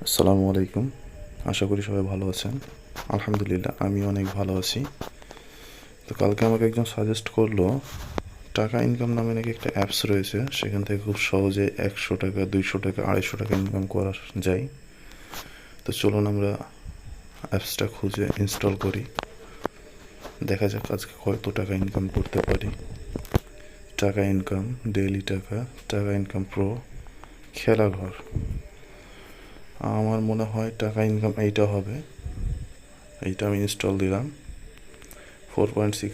আসসালামু আলাইকুম। আশা করি সবাই ভালো আছেন। আলহামদুলিল্লাহ আমি অনেক ভালো আছি। তো কালকে আমাকে একজন সাজেস্ট করলো টাকা ইনকাম নামে নাকি একটা অ্যাপস রয়েছে, সেখান থেকে খুব সহজে 100 টাকা, 200 টাকা, 250 টাকা ইনকাম করা যায়। তো চলুন আমরা অ্যাপসটা খুঁজে ইনস্টল করি, দেখা যাক আজকে কত টাকা ইনকাম করতে পারি। টাকা ইনকাম, ডেইলি টাকা, টাকা ইনকাম প্রো, খেলাঘর। আমার মনে হয় টাকা ইনকাম এইটা হবে। এইটা আমি ইনস্টল দিলাম। 4.6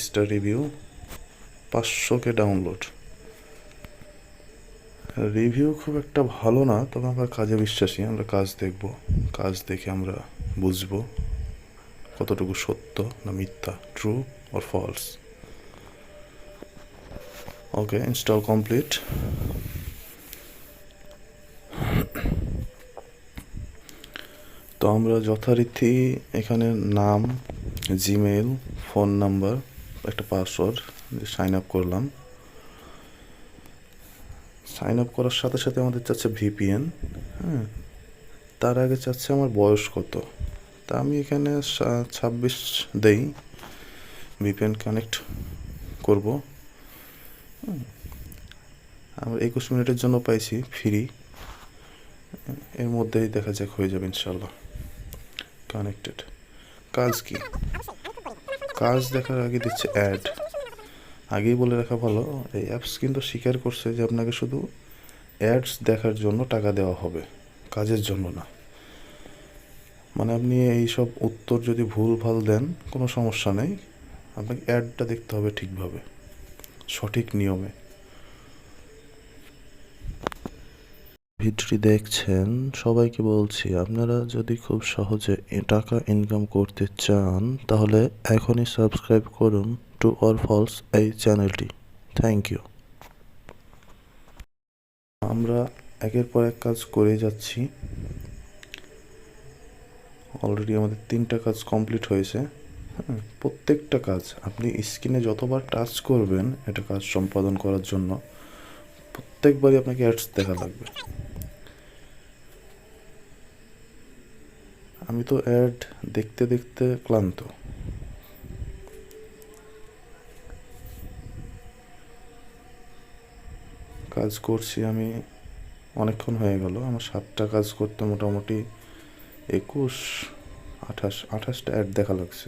star review, 500K download. Review খুব একটা ভালো না, তবে আমরা কাজে বিশ্বাসী, আমরা কাজ দেখব। কাজ দেখে আমরা বুঝবো কতটুকু সত্য না মিথ্যা, true or false. Okay, install complete. তো আমরা যথারীতি এখানে নাম, জিমেইল, ফোন নাম্বার, একটা পাসওয়ার্ড সাইন আপ করলাম। সাইন আপ করার সাথে সাথে আমাদের চাচ্ছে ভিপিএন। হ্যাঁ, তার আগে চাচ্ছে আমার বয়স কত। তা আমি এখানে 26 দেই, ভিপিএন কানেক্ট করব। আমরা 21 মিনিটের জন্য পাইছি ফ্রি, এর মধ্যেই দেখা যাক হয়ে যাবে ইনশাল্লাহ। কানেক্টেড। কাজ কি? কাজ দেখার আগে দিচ্ছে অ্যাড। আগেই বলে রাখা ভালো, এই অ্যাপস কিন্তু স্বীকার করছে যে আপনাকে শুধু অ্যাডস দেখার জন্য টাকা দেওয়া হবে, কাজের জন্য না। মানে আপনি এইসব উত্তর যদি ভুল ভাল দেন কোনো সমস্যা নেই, আপনাকে অ্যাডটা দেখতে হবে ঠিকভাবে, সঠিক নিয়মে। ভিডিওটি দেখছেন সবাইকে বলছি, আপনারা যদি খুব সহজে টাকা ইনকাম করতে চান তাহলে এখনই সাবস্ক্রাইব করুন ট্রু অর ফলস এই চ্যানেলটি। Thank you. আমরা একের পর এক কাজ করে যাচ্ছি। অলরেডি আমাদের 3টা কাজ কমপ্লিট হয়েছে। হ্যাঁ, প্রত্যেকটা কাজ আপনি স্ক্রিনে যতবার টাচ করবেন এটা কাজ সম্পাদন করার জন্য, প্রত্যেকবারই আপনাকে অ্যাডস দেখা লাগবে। আমি তো অ্যাড দেখতে দেখতে ক্লান্ত। কাজ করছি আমি অনেকক্ষণ হয়ে গেল। আমার 7টা কাজ করতে মোটামুটি 21, 28টা অ্যাড দেখা লাগছে।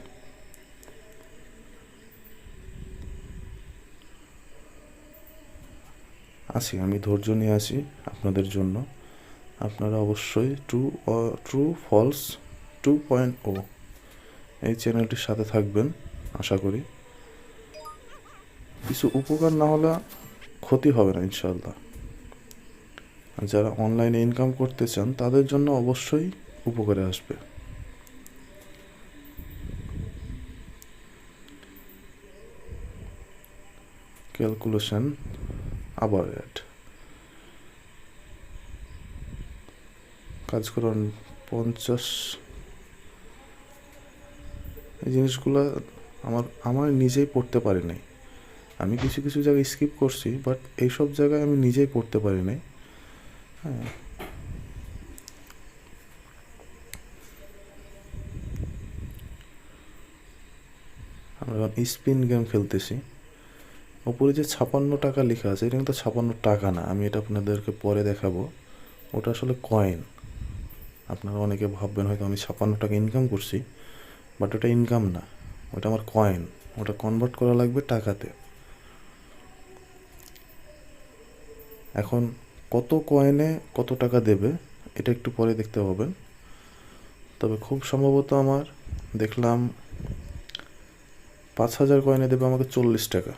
আমি ধৈর্য নিয়ে আসি আপনাদের জন্য। আপনারা অবশ্যই ট্রু ফলস 2.0 এই চ্যানেলটির সাথে থাকবেন। আশা করি কিছু উপকার না হলে ক্ষতি হবে না ইনশাল্লাহ। যারা অনলাইনে ইনকাম করতে চান তাদের জন্য অবশ্যই উপকারে আসবে। ক্যালকুলেশন, আবার অ্যাড। কাজ করুন 50। এই জিনিসগুলো আমার নিজেই পড়তে পারি নাই। আমি কিছু কিছু জায়গায় স্কিপ করছি, বাট এইসব জায়গায় আমি নিজেই পড়তে পারি নাই। হ্যাঁ, আমরা স্পিন গেম খেলতেছি। ওপরে যে 56 টাকা লেখা আছে, এটা কিন্তু 56 টাকা না, আমি এটা আপনাদেরকে পরে দেখাবো। ওটা আসলে কয়েন। আপনারা অনেকে ভাববেন হয়তো আমি 56 টাকা ইনকাম করছি, বাট ওটা ইনকাম না, ওটা আমার কয়েন। ওটা কনভার্ট করা লাগবে টাকাতে। এখন কত কয়েনে কত টাকা দেবে এটা একটু পরে দেখতে পাবেন। তবে খুব সম্ভবত আমার দেখলাম 5,000 কয়েনে দেবে আমাকে 40 টাকা।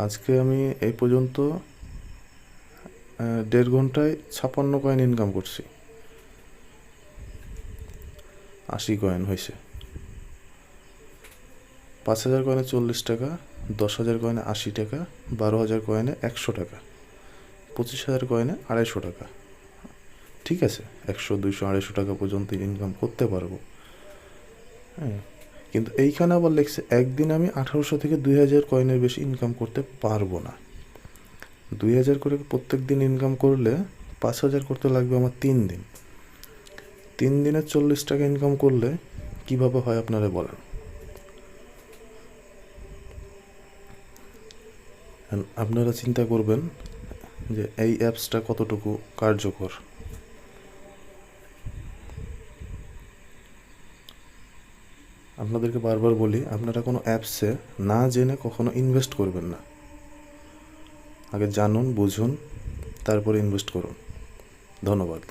আজকে আমি এই পর্যন্ত 1.5 ঘন্টায় 56 কয়েন ইনকাম করছি। 80 কয়েন হয়েছে। 5,000 কয়েনে 40 টাকা, 10,000 কয়েনে 80 টাকা, 12,000 কয়েনে 100 টাকা, 25,000 কয়েনে 250 টাকা। ঠিক আছে, 100, 200, 250 টাকা পর্যন্ত ইনকাম করতে পারবো। হ্যাঁ, কিন্তু এইখানে আবার লেখছে একদিন আমি 1800 থেকে 2,000 কয়েনের বেশি ইনকাম করতে পারবো না। 2,000 করে প্রত্যেক দিন ইনকাম করলে 5,000 করতে লাগবে আমার 3 দিন। 3 দিনে 40 টাকা ইনকাম করলে কিভাবে হয় আপনারা বলেন। আপনারা চিন্তা করবেন যে এই অ্যাপসটা কতটুকু কার্যকর। আপনাদেরকে বারবার বলি, আপনারা কোনো অ্যাপসে না জেনে কখনো ইনভেস্ট করবেন না। আগে জানুন, বুঝুন, তারপরে ইনভেস্ট করুন। ধন্যবাদ।